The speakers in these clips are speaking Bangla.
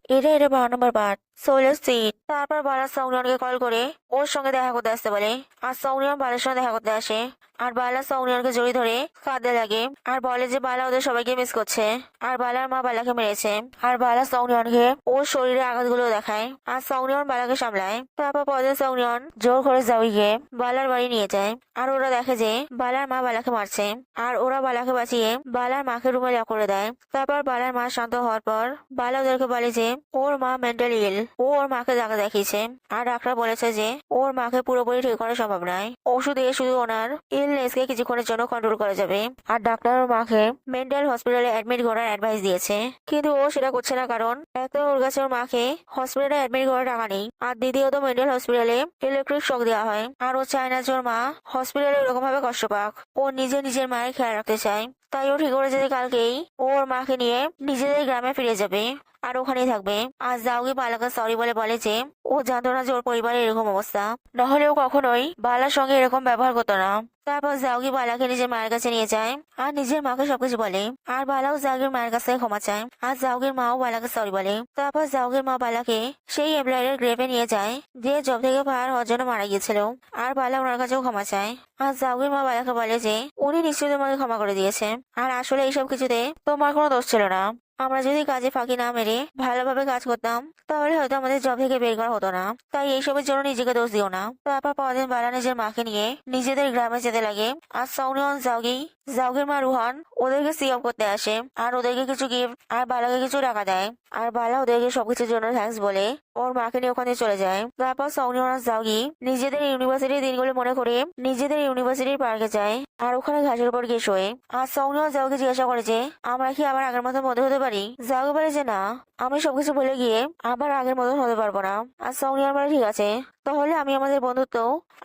এটা এটা 12 নম্বর পার্ট। সোলের সিট। তারপর বালা সৌনিয়নকে কল করে ওর সঙ্গে দেখা করতে আসতে বলে। আর সৌনিয়ন বালার সঙ্গে দেখা করতে আসে। আর বালা সৌনিয়নকে জড়িয়ে ধরে কাঁদতে লাগে আর বলে যে বালা ওদের সবাইকে মিস করছে আর বালার মা বালাকে মেরেছে। আর বালা সৌনিয়নকে ওর শরীরে আঘাতগুলো দেখায় আর সৌনিয়ন বালাকে সামলায়। তারপর পরদিন সৌনিয়ন জোর করে জাউইকে বালার বাড়ি নিয়ে যায় আর ওরা দেখে যে বালার মা বালাকে মারছে আর ওরা বালাকে বাঁচিয়ে বালার মাকে রুমে লক করে দেয়। তারপর বালার মা শান্ত হওয়ার পর বালা ওদেরকে বলে যে ওর মা মেন্টাল ইল, ও ওর মাকে ডাক্তার দেখিয়েছে আর ডাক্তার বলেছে যে ওর মাকে পুরোপুরি ঠিক করা সম্ভব নয়, ওষুধ দিয়ে শুধু ওনার ইলনেসকে কিছুক্ষণের জন্য কন্ট্রোল করা যাবে। আর ডাক্তার ওর মাকে মেন্টাল হসপিটালে অ্যাডমিট করার অ্যাডভাইস দিয়েছে, কিন্তু ও সেটা করছে না কারণ এক তো ওর কাছে ওর মাকে হসপিটালে অ্যাডমিট করার টাকা নেই আর দ্বিতীয়ত মেন্টাল হসপিটালে ইলেকট্রিক শক দেওয়া হয় আর ও চায় না যে ওর মা হসপিটালে এরকম ভাবে কষ্ট পাক। ও নিজের মায়ের খেয়াল রাখতে চায়, তাই ও ঠিক করেছে যে কালকেই ও ওর মাকে নিয়ে নিজেদের গ্রামে ফিরে যাবে আর ওখানেই থাকবে। আর জাউগি বালাকে সরি বলে বলে যে ও জানতো না যে ওর পরিবারের এরকম অবস্থা, নাহলে ও কখনোই বালার সঙ্গে এরকম ব্যবহার করতো না। তারপর জাউগি বালাকে নিজের মায়ের কাছে নিয়ে যায় আর নিজের মাকে সবকিছু বলে আর বালাও জাউগির মায়ের কাছে ক্ষমা চায় আর জাউগির মাও বালাকে সরি বলে। তারপর জাউগির মা বালাকে সেই এমপ্লয়ারের গ্রেভে নিয়ে যায় যে জব থেকে ফায়ার হওয়ার জন্য মারা গিয়েছিল আর বালা ওনার কাছেও ক্ষমা চায়। আর জাউগির মা বালাকে বলে যে উনি নিশ্চয়ই তোমাকে ক্ষমা করে দিয়েছে আর আসলে এইসব কিছুতে তোমার কোনো দোষ ছিল না। আমরা যদি কাজে ফাঁকি না মেরে ভালোভাবে কাজ করতাম তাহলে হয়তো আমাদের জব থেকে বের করা হতো না, তাই এইসবের জন্য নিজেকে দোষ দিও না। তারপর পরদিন বালা নিজের মাকে নিয়ে নিজেদের গ্রামে যেতে লাগে আর সৌনিয়ন জাউগির মা রুহান ওদেরকে সি অফ করতে আসে আর ওদেরকে কিছু গিফট আর বালাকে কিছু টাকা দেয় আর বালা ওদেরকে সবকিছুর জন্য থ্যাঙ্কস বলে ওর মাকে নিয়ে ওখানে চলে যায়। তারপর সৌনিয়ন আর জাউগি নিজেদের ইউনিভার্সিটির দিনগুলো মনে করে নিজেদের ইউনিভার্সিটির পার্কে যায় আর ওখানে ঘাসের উপর গিয়ে শোয়। আর সৌনিয়ন জাউগি জিজ্ঞাসা করে যে আমরা কি আবার আগের মতো বন্ধু হতে পারি? জাউগি বলে যে না, আমি সবকিছু ভুলে গিয়ে আবার আগের মতন হতে পারবো না। আর সৌনিয়ন বলে ঠিক আছে, তাহলে আমি আমাদের বন্ধুত্ব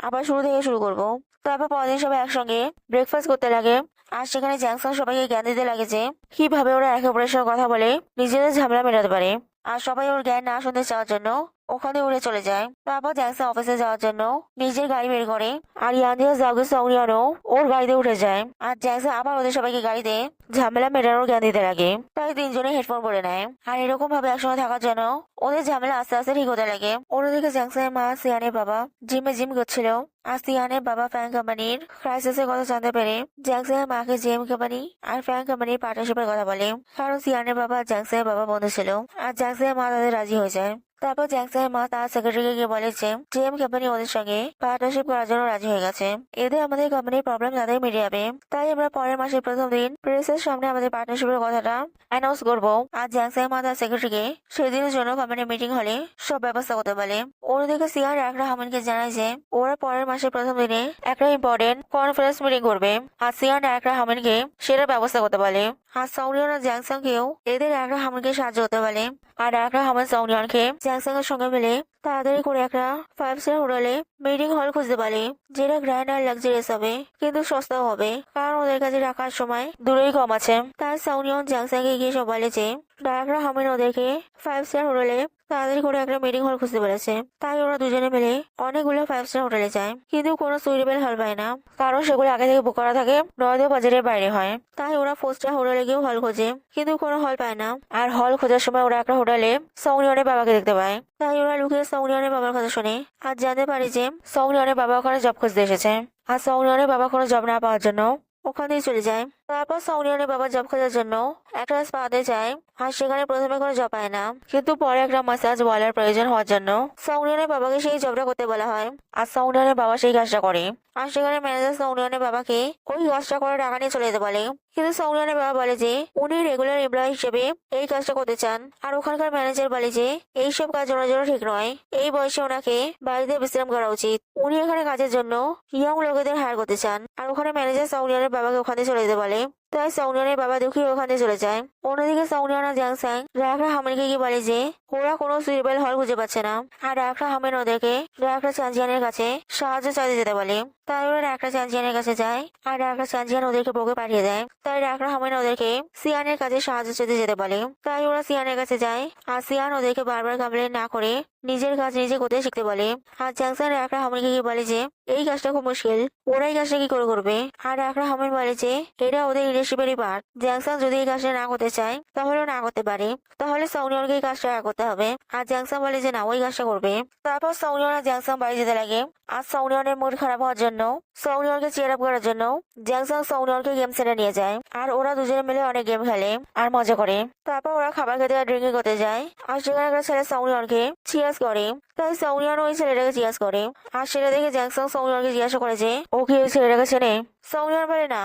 আবার শুরু থেকে শুরু করবো। তারপর পরদিন সবাই একসঙ্গে ব্রেকফাস্ট করতে লাগে আর সেখানে জ্যাকসন সবাইকে জ্ঞান দিতে লাগে যে কিভাবে ওরা একে অপরের সঙ্গে কথা বলে নিজেদের ঝামেলা মেটাতে পারে। আর সবাই ওর জ্ঞান না শুনতে চাওয়ার জন্য ওখানে উড়ে চলে যায়। তারপর জ্যাকসন অফিসে যাওয়ার জন্য নিজের গাড়ি বের করে আর ইয়ান্দিয়া জাউগি সৌনিয়ানও ওর গাড়িতে উঠে যায় আর জ্যাকসন আবার ওদের সবাইকে গাড়িতে ঝামেলা মেটানোর জ্ঞান দিতে লাগে। তাই তিনজনে হেডফোন পরে নেয় আর এরকম ভাবে একসঙ্গে থাকার জন্য ওদের ঝামেলা আস্তে আস্তে ঠিক হতে লাগে। অন্যদিকে জ্যাকসনের মা সিয়ানের বাবা জিম করছিল আর সিয়ানের বাবা ফ্যান কোম্পানির ক্রাইসিসের কথা জানতে পেরে জ্যাকসনের মাকে জিএম কোম্পানি আর ফ্যান কোম্পানির পার্টনারশিপের কথা বলে, কারণ সিয়ানের বাবা আর জ্যাকসনের বাবা বন্ধু ছিল আর জ্যাকসনের মা তাদের রাজি হয়ে যায়। তারপর জ্যাকসনের মা তার সেক্রেটারিকে গিয়ে বলে যে জিএম কোম্পানি ওদের সঙ্গে পার্টনারশিপ করার জন্য রাজি হয়ে গেছে, এতে আমাদের কোম্পানির প্রবলেম তাদের মিটে যাবে। তাই আমরা পরের মাসের প্রথম দিন প্রেসের সামনে আমাদের পার্টনারশিপের কথাটা অ্যানাউন্স করবো। আর জ্যাকসনের মা তার সেক্রেটারিকে সেদিনের জন্য কোম্পানির মিটিং হলে সব ব্যবস্থা করতে বলে। অন্যদিকে সিয়ার একরা হামিনকে জানায় যে ওরা পরের মাসের প্রথম দিনে একটা ইম্পর্টেন্ট কনফারেন্স মিটিং করবে আর সিয়ার একরা হামিনকে সেটার ব্যবস্থা করতে বলে। আর সৌনিয়ন আর জ্যাকসনকেও এদের একরা হামিনকে সাহায্য করতে বলে আর একরা হামিন সৌনিয়নকে জ্যাকসনের সঙ্গে মিলে তাড়াতাড়ি করে একটা 5 স্টার হোটেলে মিটিং হল খুঁজতে পারে যেটা গ্র্যান্ড আর লাক্সারিয়াস হবে কিন্তু সস্তাও হবে, কারণ ওদের কাছে রাখার সময় দূরেই কম আছে। তাই সৌনিয়ন জ্যাকসনকে গিয়ে সব বলে যে ডায়করা হামিন ওদেরকে 5 স্টার হোটেলে তাড়াতাড়ি করে একটা মিটিং হল খুঁজতে পেরেছে। তাই ওরা দুজনে মিলে অনেকগুলো 5 স্টার হোটেলে যায় কিন্তু কোনো সুইটেবল হল পায় না, কারণ সেগুলো আগে থেকে বুক করা থাকে, নয়তো বাজারের বাইরে হয়। তাই ওরা 4 স্টার হোটেলে গিয়েও হল খোঁজে কিন্তু কোনো হল পায় না। আর হল খোঁজার সময় ওরা একটা হোটেলে সৌনিয়নের বাবাকে দেখতে পায়, তাই ওরা লুকিয়ে সৌনিয়নের বাবার কথা শুনে আর জানতে পারে যে সৌনিয়নের বাবা ওখানে জব খুঁজতে এসেছে আর সৌনিয়নের বাবা কোনো জব না পাওয়ার জন্য ওখানেই চলে যায়। তারপর সৌনিয়নের বাবা জব খোঁজার জন্য একটা স্পাতে যায় আর সেখানে প্রথমে কোনো জব পায় না, কিন্তু পরে একটা মাসাজ ওয়ালার প্রয়োজন হওয়ার জন্য সৌনিয়নের বাবাকে সেই জবটা করতে বলা হয় আর সৌনিয়নের বাবা সেই কাজটা করে। আর সেখানে ম্যানেজার সৌনিয়নের বাবাকে ওই কাজটা করে টাকা নিয়ে চলে যেতে বলে, কিন্তু সৌনিয়নের বাবা বলে যে উনি রেগুলার এমপ্লয়ি হিসেবে এই কাজটা করতে চান। আর ওখানকার ম্যানেজার বলে যে এইসব কাজ ওনার জন্য ঠিক নয়, এই বয়সে ওনাকে বাড়িতে বিশ্রাম করা উচিত, উনি এখানে কাজের জন্য ইয়ং লোকেদের হায়ার করতে চান। আর ওখানে ম্যানেজার সৌনিয়নের বাবাকে ওখানে চলে যেতে বলে, তাই সৌনিয়নের বাবা দুঃখী ওখানে চলে যায়। অন্যদিকে সৌনিয়ন আর জ্যাংসাং ডায়করা হামিনকে গিয়ে বলে যে ওরা কোনো সুইটেবল হল খুঁজে পাচ্ছে না আর ডায়করা হামিন ওদেরকে ডায়করা চানজিয়ানের কাছে সাহায্য চাইতে যেতে বলে। তাই ওরা ডায়করা চানজিয়ানের কাছে যায় আর ডায়করা চানজিয়ান ওদেরকে বকে পাঠিয়ে দেয়। তাই ডায়করা হামিন ওদেরকে সিয়ানের কাছে সাহায্য চাইতে যেতে বলে। তাই ওরা সিয়ানের কাছে যায় আর সিয়ান ওদেরকে বারবার কমপ্লেন না করে নিজের কাজ নিজে করতে শিখতে বলে। আর জ্যাংসাং ডায়করা হামিনকে গিয়ে বলে যে এই কাজটা খুব মুশকিল, ওরা এই কাজটা কি করে করবে। আর ডায়করা হামিন বলে যে এটা ওদের লিডারশিপেরই পার্ট। জ্যাংসাং যদি এই কাজটা না করতে চায় তাহলে না করতে পারে, তাহলে সৌনিয়নকে এই কাজটা করতে হবে। আর জ্যাংসাং বলে যে না, ওই কাজটা করবে। তারপর সৌনিয়ন আর জ্যাংসাং বাড়ি যেতে লাগে। আর সৌনিয়নের মুড খারাপ হওয়ার জন্য, সৌনিয়নকে চিয়ার আপ করার জন্য জ্যাংসাং সৌনিয়নকে গেম সেন্টারে নিয়ে যায়। আর ওরা দুজনে মিলে অনেক গেম খেলে আর মজা করে। তারপর ওরা খাবার খেতে আর ড্রিঙ্কিং করতে যায়। আর সেখানে একটা ছেলে সৌনিয়নকে চিয়ার্স করে, তাই সৌনিয়ন ওই ছেলেটাকে জিজ্ঞাসা করে। আর সেটা দেখে জ্যাংসাং সৌনিয়নকে জিজ্ঞাসা করে যে ও কি ওই ছেলেটাকে চেনে। সৌনিয়ন বলে না।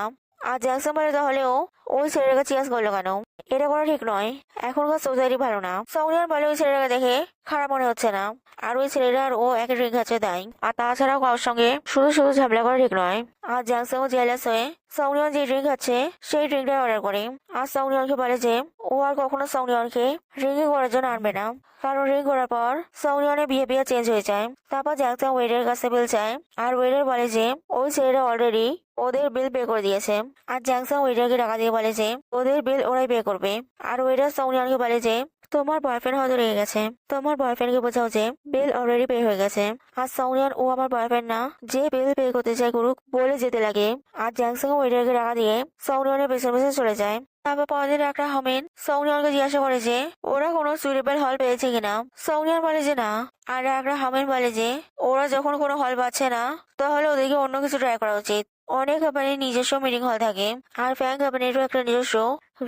আর জ্যাংসাং বলে তাহলেও ওই ছেলেটাকে জিজ্ঞাসা করলো কেন, এটা করা ঠিক নয়, এখনকার সোসাইটি ভালো না। সৌনিয়ন বলে ওই ছেলেটাকে দেখে খারাপ মনে হচ্ছে না, আর ওই ছেলেটা আর ও একই ড্রিঙ্ক খাচ্ছে তাই। আর তাছাড়াও কারোর সঙ্গে শুধু শুধু ঝামেলা করা ঠিক নয়। আর জ্যাংসাং জেলাস হয়ে সৌনিয়ন যে ড্রিঙ্ক খাচ্ছে সেই ড্রিঙ্কটা অর্ডার করে। আর সৌনিয়নকে বলে যে ও আর কখনো সৌনিয়নকে ড্রিঙ্কিং করার জন্য আনবে না, কারণ ড্রিঙ্ক করার পর সৌনিয়নের বিহেভিয়ার চেঞ্জ হয়ে যায়। তারপর জ্যাংসাং ওয়েটারের কাছে বিল চায়। আর ওয়েটার বলে যে ওই ছেলেটা অলরেডি ওদের বিল পে করে দিয়েছে। আর জ্যাংসাং ওয়েটারকে টাকা দিয়ে বলে যে ওদের বিল ওরাই পে করবে। আর ওয়েটার সৌনিয়নকে বলে যে তোমার বয়ফ্রেন্ড হয়তো রেগে গেছে, তোমার বয়ফ্রেন্ডকে বোঝাও যে বিল অলরেডি পে হয়ে গেছে। আর সৌনিয়ন ও আমার বয়ফ্রেন্ড না, যে বিল পে করতে চাই করুক বলে যেতে লাগে। আর জ্যাংসাং ওয়েটারকে টাকা দিয়ে সৌনিয়নের পেছন পেছন চলে যায়। তারপর পরদিন একটা হামিন সৌনিয়নকে জিজ্ঞাসা করে যে ওরা কোনো সুইটেবল হল পেয়েছে কিনা। সৌনিয়ন বলে যে না। আর একটা হামিন বলে যে ওরা যখন কোনো হল পাচ্ছে না তাহলে ওদেরকে অন্য কিছু ট্রাই করা উচিত। অনেক কোম্পানির নিজস্ব মিটিং হল থাকে, আর ফ্যাং কোম্পানিরও একটা নিজস্ব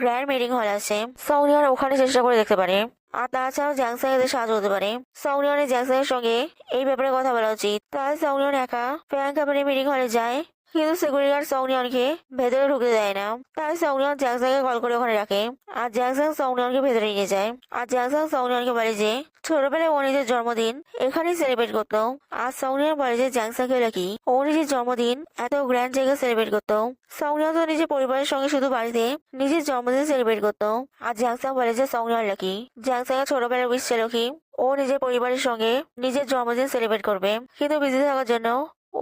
গ্র্যান্ড মিটিং হল আছে। সৌনিয়ন ওখানে চেষ্টা করে দেখতে পারে। আর তাছাড়াও জ্যাংসাং এদের সাহায্য হতে পারে। সৌনিয়নের জ্যাংসাং এর সঙ্গে এই ব্যাপারে কথা বলা উচিত। তাই সৌনিয়ন একা ফ্যাং কোম্পানির মিটিং হলে যায়, কিন্তু সিকিউরিটি গার্ড সৌনিয়নকে ভেতরে ঢুকতে দেয় না। তাই সৌনিয়ন জ্যাংসাংকে কল করে ওখানে রাখে। আর জ্যাংসাং সৌনিয়নকে ভেতরে নিয়ে যায়। আর জ্যাংসাং সৌনিয়নকে বলে যে ছোটবেলায় ও নিজের জন্মদিন এখানেই সেলিব্রেট করতো। আর সৌনিয়ন বলে যে জ্যাংসাংকে লাকি ও নিজের জন্মদিন এত গ্র্যান্ড জায়গায় সেলিব্রেট করতো। সৌনিয়ন তো নিজের পরিবারের সঙ্গে শুধু বাড়িতে নিজের জন্মদিন সেলিব্রেট করতো। আর জ্যাংসাং বলে যে সৌনিয়ন লাকি, জ্যাংসাং এর ছোটবেলার উইশ ছিল কি ও নিজের পরিবারের সঙ্গে নিজের জন্মদিন সেলিব্রেট করবে, কিন্তু বিজি থাকার জন্য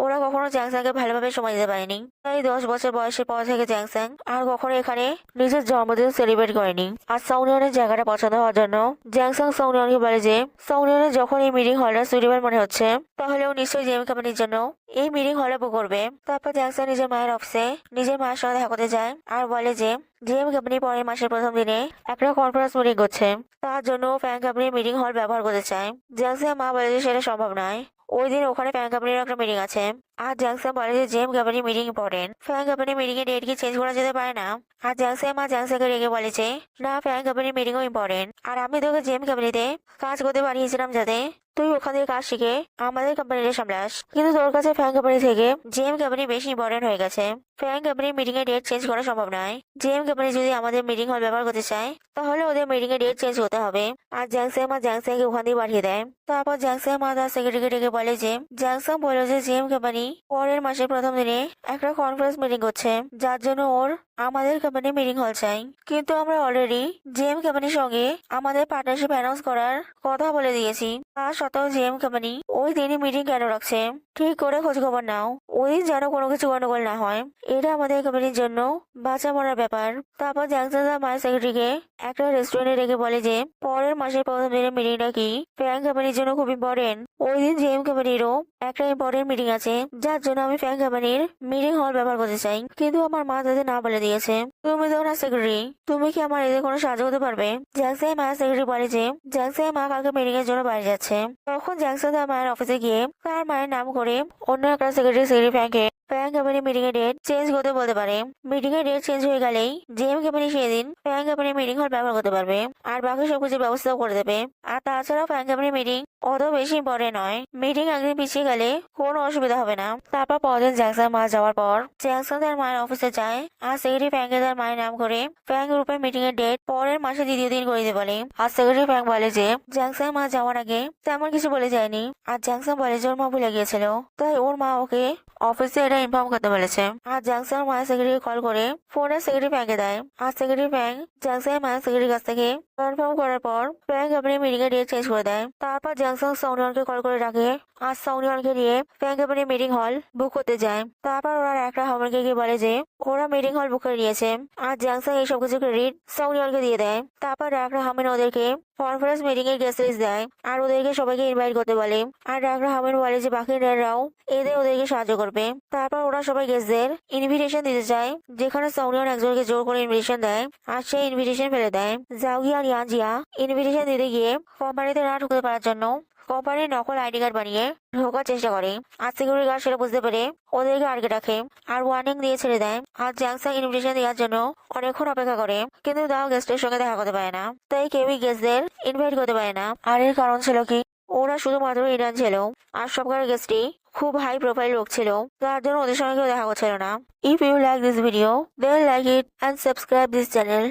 ওরা কখনো জ্যাংসাংকে ভালোভাবে সময় দিতে পারেনি। তাই 10 বছর বয়সের পর থেকে জ্যাংসাং আর কখনো এখানে নিজের জন্মদিন সেলিব্রেট করেনি। আর সৌনিয়নের জায়গাটা পছন্দ হওয়ার জন্য জ্যাংসাং সৌনিয়নকে বলে যে সৌনিয়নের যখন এই মিটিং হলটা সুইটেবল মনে হচ্ছে তাহলে ও নিশ্চয়ই জেম কোম্পানির জন্য এই মিটিং হলটা বুক করবে। তারপর জ্যাংসাং নিজের মায়ের অফিসে নিজের মায়ের সঙ্গে দেখা করতে যায় আর বলে যে জেম কোম্পানি পরের মাসের প্রথম দিনে একটা কনফারেন্স মিটিং করছে, তার জন্য ফ্যাং কোম্পানির মিটিং হল ব্যবহার করতে চায়। জ্যাংসাং মা বলে যে সেটা সম্ভব নয়, ওই দিন ওখানে ফ্যাং কোম্পানির একটা মিটিং আছে। আর জ্যাংসাং বলে যে জেম company meeting important, Fang company meeting এর ডেট কি চেঞ্জ করা যেতে পারে না। আর জ্যাংসাং মা জ্যাংসাংকে রেগে বলে যে না, ফ্যাং কোম্পানির মিটিংও ইম্পর্টেন্ট, আর আমি তোকে জেম কোম্পানিতে কাজ করতে পাঠিয়েছিলাম যাতে তুই ওখান থেকে কাজ শিখে আমাদের কোম্পানিটা সামলাস, কিন্তু তোর কাছে ফ্যাং কোম্পানি থেকে জেম কোম্পানি বেশি ইম্পর্টেন্ট হয়ে গেছে। ফ্যাং কোম্পানির মিটিং এর ডেট চেঞ্জ করা সম্ভব নয়। জেম কোম্পানি যদি আমাদের মিটিং হল ব্যবহার করতে চায় তাহলে ওদের মিটিং এর ডেট চেঞ্জ করতে হবে। আর জ্যাংসাং মা জ্যাংসাংকে ওখান দিয়ে পাঠিয়ে দেয়। তারপর জ্যাংসাং মা তার সেক্রেটারিকে ডেকে বলে যে জ্যাংসাং বলল যে জেম কোম্পানি পরের মাসের প্রথম দিনে একটা কনফারেন্স মিটিং করছে, যার জন্য ওর আমাদের কোম্পানি মিটিং হল চাই, কিন্তু আমরা অলরেডি জেম কোম্পানির সঙ্গে আমাদের পার্টনারশিপ অ্যানাউন্স করার কথা বলে দিয়েছি। আর সত্ত্বেও জেম কোম্পানি ওই দিনই মিটিং কেন রাখছে, ঠিক করে খোঁজ খবর নাও, ওই দিন যেন কোনো কিছু গন্ডগোল না হয়, এটা আমাদের কোম্পানির জন্য বাঁচা মরার ব্যাপার। তারপর জ্যাংসাং তার মায়ের সেক্রেটারিকে একটা রেস্টুরেন্টে রেখে বলে যে পরের মাসের প্রথম দিনের মিটিংটা কি ফ্যাং কোম্পানির জন্য খুব ইম্পর্টেন্ট, ওই দিন জেম কোম্পানিরও একটা ইম্পর্টেন্ট মিটিং আছে, যার জন্য আমি ফ্যাং কোম্পানির মিটিং হল ব্যবহার করতে চাই, কিন্তু আমার মা তাদের না বলে দিয়েছে। তুমি তো না সেক্রেটারি, তুমি কি আমার এদের কোনো সাহায্য হতে পারবে? জ্যাংসাং মায়ের সেক্রেটারি বলে যে জ্যাংসাং মা কালকে মিটিং এর জন্য বাইরে যাচ্ছে। তখন জ্যাংসাং তার মায়ের অফিসে গিয়ে তার মায়ের নাম করে অন্য একটা সেক্রেটারি ফ্যাংকে ফ্যাং কোম্পানি মিটিং এর ডেট চেঞ্জ করতে বলতে পারে। মিটিং এর ডেট চেঞ্জ হয়ে গেলেই জেম কোম্পানি সেদিন ফ্যাং কোম্পানি মিটিং হল ব্যবহার করতে পারবে, আর বাকি সবকিছুর ব্যবস্থাও করে দেবে। আর তাছাড়াও ফ্যাং কোম্পানি মিটিং অত বেশি ইম্পর্টেন্ট নয়, মিটিং একদিন পিছিয়ে গেলে কোনো অসুবিধা হবে না। তারপর পরদিন জ্যাংসাং মা যাওয়ার পর জ্যাংসাং তার মায়ের অফিসে যায় আর সেক্রেটারি ফ্যাংকে তার মায়ের নাম করে ফ্যাং গ্রুপের মিটিং এর ডেট পরের মাসে দ্বিতীয় দিন করে দিতে বলে। আর সেক্রেটারি ফ্যাং বলে যে জ্যাংসাং মা যাওয়ার আগে তেমন কিছু বলে যায়নি, আর জ্যাংসাং বলে যে ওর মা ভুলে গিয়েছিল, তাই ওর মা ওকে অফিসে এটা ইনফর্ম করতে বলেছে। আর জ্যাংসাং মায়ের সেক্রেটারি কল করে ফোনে সেক্রেটারি ফ্যাংকে দেয়। আর সেক্রেটারি ফ্যাং জ্যাংসাং মায়ের সেক্রেটারির কাছ থেকে কনফার্ম করার পর ফ্যাং কোম্পানি মিটিং এর ডেট চেঞ্জ করে দেয়। তারপর জ্যাংসাং সৌনিয়নকে কল করে ডাকে আর সৌনিয়নকে নিয়ে ফ্যাং কোম্পানি মিটিং হল বুক করতে যায়। তারপর ওরা একটা হামিনকে গিয়ে বলে যে ওরা মিটিং হল বুক করে নিয়েছে, আর জ্যাংসাং এই সব কিছু ক্রেডিট সৌনিয়নকে দিয়ে দেয়। তারপর একটা হামিন ওদেরকে কনফারেন্স মিটিং এর গেস্ট লিস্ট দেয় আর ওদেরকে সবাইকে ইনভাইট করতে বলে। আর ডাক্তার হামিন বলে যে বাকি নেরাও এদের ওদেরকে সাহায্য করবে। তারপর তারপর ওরা সবাই গেস্টদের ইনভিটেশন দিতে চায়, যেখানে সৌনিয়ন একজনকে জোর করে ইনভিটেশন দেয় আর সেই ইনভিটেশন ফেলে দেয়। জাউগি আর ইয়ানজিয়া ইনভিটেশন দিতে গিয়ে কোম্পানিতে না ঢুকতে পারার জন্য কোম্পানির নকল আইডি কার্ড বানিয়ে ঢোকার চেষ্টা করে। আর সিকিউরিটি গার্ড সেটা বুঝতে পেরে ওদেরকে আটকে রাখে আর ওয়ার্নিং দিয়ে ছেড়ে দেয়। আর জ্যাংসাং ইনভিটেশন দেওয়ার জন্য অনেকক্ষণ অপেক্ষা করে, কিন্তু তাও গেস্টের সঙ্গে দেখা করতে পারে না। তাই কেউই গেস্টদের ইনভাইট করতে পারে না। আর এর কারণ ছিল কি, ওরা শুধুমাত্র ইন্ডিয়ান ছিল আর সবকার গেস্টই খুব হাই প্রোফাইল লোক ছিল, যার জন্য ওদের সঙ্গে কেউ দেখা করছিল না। If you like this video, then like it and subscribe this channel.